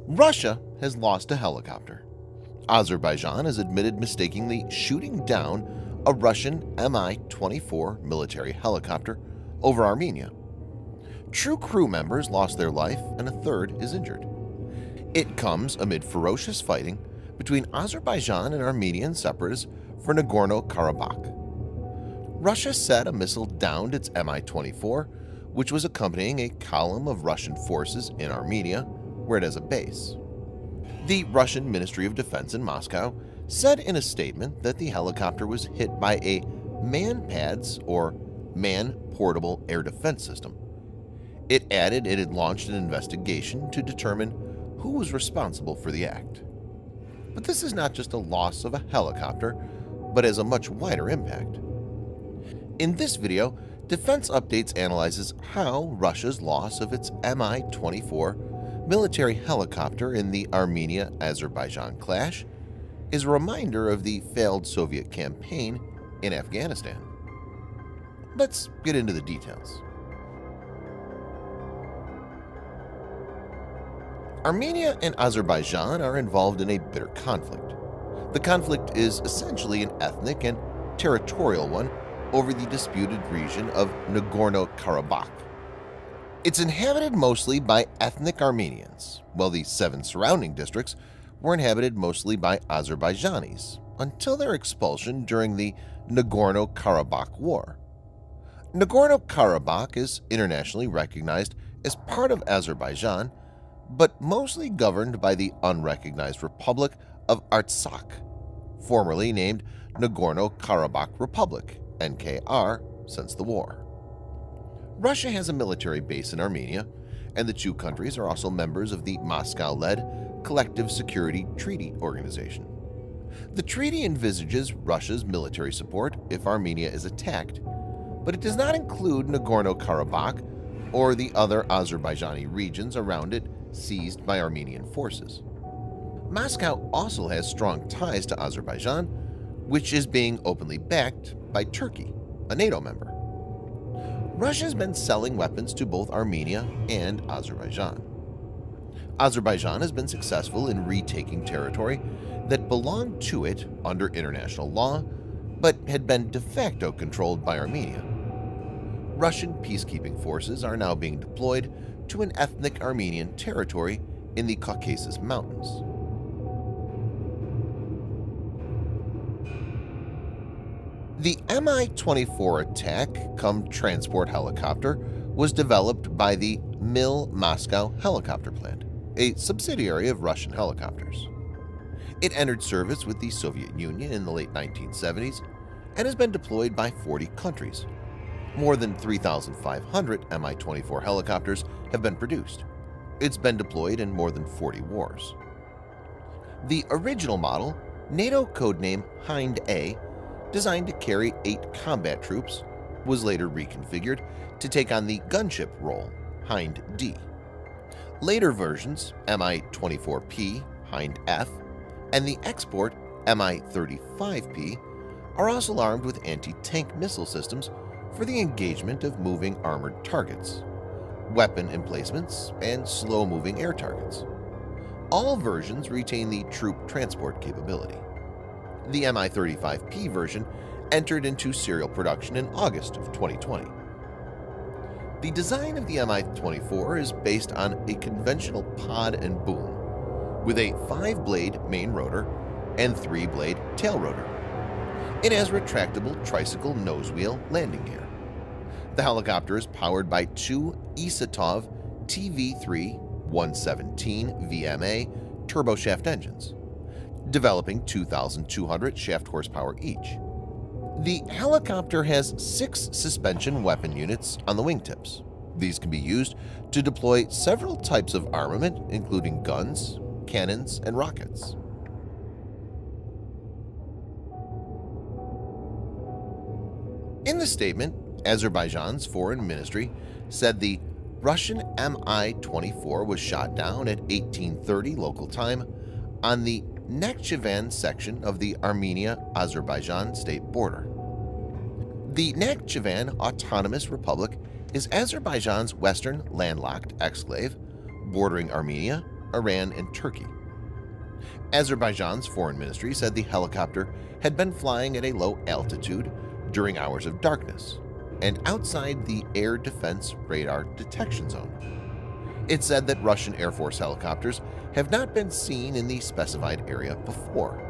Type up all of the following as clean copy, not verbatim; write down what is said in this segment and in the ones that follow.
Russia has lost a helicopter. Azerbaijan has admitted mistakenly shooting down a Russian Mi-24 military helicopter over Armenia. Two crew members lost their life and a third is injured. It comes amid ferocious fighting between Azerbaijan and Armenian separatists for Nagorno-Karabakh. Russia said a missile downed its Mi-24, which was accompanying a column of Russian forces in Armenia, where it has a base. The Russian Ministry of Defense in Moscow said in a statement that the helicopter was hit by a man-pads or man-portable air defense system. It added it had launched an investigation to determine who was responsible for the act. But this is not just a loss of a helicopter, but has a much wider impact. In this video, Defense Updates analyzes how Russia's loss of its Mi-24 military helicopter in the Armenia-Azerbaijan clash is a reminder of the failed Soviet campaign in Afghanistan. Let's get into the details. Armenia and Azerbaijan are involved in a bitter conflict. The conflict is essentially an ethnic and territorial one over the disputed region of Nagorno-Karabakh. It's inhabited mostly by ethnic Armenians, while the 7 surrounding districts were inhabited mostly by Azerbaijanis until their expulsion during the Nagorno-Karabakh War. Nagorno-Karabakh is internationally recognized as part of Azerbaijan, but mostly governed by the unrecognized Republic of Artsakh, formerly named Nagorno-Karabakh Republic (NKR) since the war. Russia has a military base in Armenia, and the two countries are also members of the Moscow-led Collective Security Treaty Organization. The treaty envisages Russia's military support if Armenia is attacked, but it does not include Nagorno-Karabakh or the other Azerbaijani regions around it seized by Armenian forces. Moscow also has strong ties to Azerbaijan, which is being openly backed by Turkey, a NATO member. Russia has been selling weapons to both Armenia and Azerbaijan. Azerbaijan has been successful in retaking territory that belonged to it under international law, but had been de facto controlled by Armenia. Russian peacekeeping forces are now being deployed to an ethnic Armenian territory in the Caucasus Mountains. The Mi-24 attack-cum-transport helicopter was developed by the Mil Moscow helicopter plant, a subsidiary of Russian helicopters. It entered service with the Soviet Union in the late 1970s and has been deployed by 40 countries. More than 3,500 Mi-24 helicopters have been produced. It's been deployed in more than 40 wars. The original model, NATO codename Hind A, designed to carry 8 combat troops, was later reconfigured to take on the gunship role, Hind D. Later versions, Mi-24P, Hind F, and the export Mi-35P are also armed with anti-tank missile systems for the engagement of moving armored targets, weapon emplacements, and slow-moving air targets. All versions retain the troop transport capability. The Mi-35P version entered into serial production in August of 2020. The design of the Mi-24 is based on a conventional pod and boom, with a 5-blade main rotor and 3-blade tail rotor. It has retractable tricycle nose wheel landing gear. The helicopter is powered by 2 Isatov TV3 117 VMA turboshaft engines, developing 2,200 shaft horsepower each. The helicopter has 6 suspension weapon units on the wingtips. These can be used to deploy several types of armament, including guns, cannons, and rockets. In the statement, Azerbaijan's foreign ministry said the Russian Mi-24 was shot down at 1830 local time on the Nakhchivan section of the Armenia-Azerbaijan state border. The Nakhchivan Autonomous Republic is Azerbaijan's western landlocked exclave, bordering Armenia Iran, and Turkey. Azerbaijan's foreign ministry said the helicopter had been flying at a low altitude during hours of darkness and outside the air defense radar detection zone. It said that Russian Air Force helicopters have not been seen in the specified area before.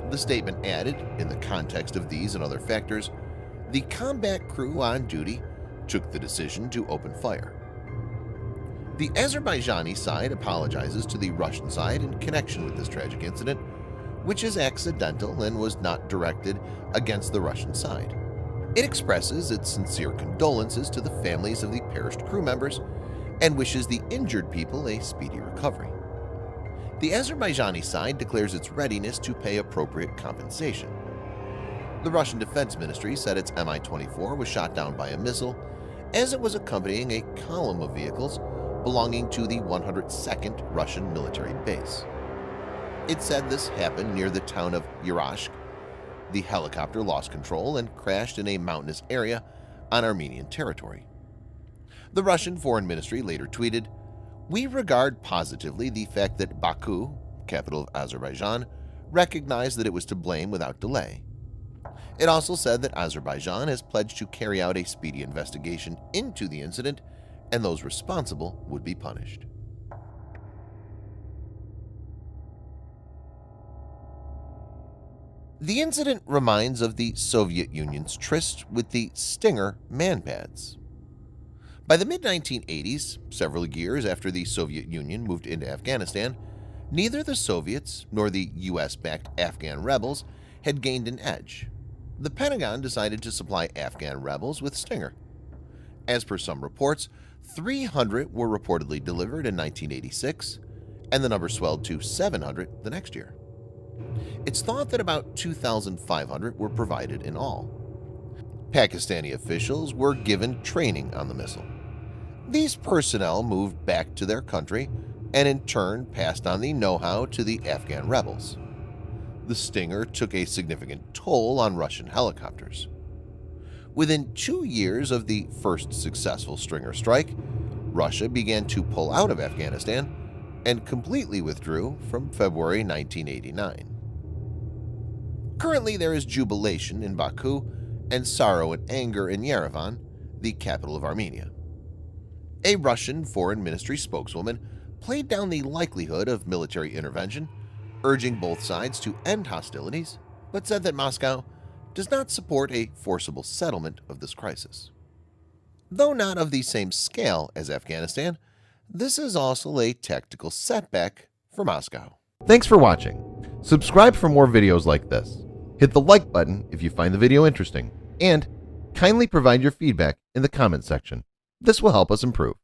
The statement added, in the context of these and other factors, the combat crew on duty took the decision to open fire. The Azerbaijani side apologizes to the Russian side in connection with this tragic incident, which is accidental and was not directed against the Russian side. It expresses its sincere condolences to the families of the perished crew members and wishes the injured people a speedy recovery. The Azerbaijani side declares its readiness to pay appropriate compensation. The Russian Defense Ministry said its Mi-24 was shot down by a missile as it was accompanying a column of vehicles belonging to the 102nd Russian military base. It said this happened near the town of Yarashk. The helicopter lost control and crashed in a mountainous area on Armenian territory. The Russian Foreign Ministry later tweeted, "We regard positively the fact that Baku, capital of Azerbaijan, recognized that it was to blame without delay." It also said that Azerbaijan has pledged to carry out a speedy investigation into the incident and those responsible would be punished. The incident reminds of the Soviet Union's tryst with the Stinger man-pads. By the mid-1980s, several years after the Soviet Union moved into Afghanistan, neither the Soviets nor the US-backed Afghan rebels had gained an edge. The Pentagon decided to supply Afghan rebels with Stinger. As per some reports, 300 were reportedly delivered in 1986, and the number swelled to 700 the next year. It's thought that about 2,500 were provided in all. Pakistani officials were given training on the missile. These personnel moved back to their country and in turn passed on the know-how to the Afghan rebels. The Stinger took a significant toll on Russian helicopters. Within 2 years of the first successful Stinger strike, Russia began to pull out of Afghanistan and completely withdrew from February 1989. Currently, there is jubilation in Baku and sorrow and anger in Yerevan, the capital of Armenia. A Russian Foreign Ministry spokeswoman played down the likelihood of military intervention, urging both sides to end hostilities, but said that Moscow does not support a forcible settlement of this crisis. Though not of the same scale as Afghanistan, this is also a tactical setback for Moscow. Thanks for watching. Subscribe for more videos like this. Hit the like button if you find the video interesting, and kindly provide your feedback in the comment section. This will help us improve.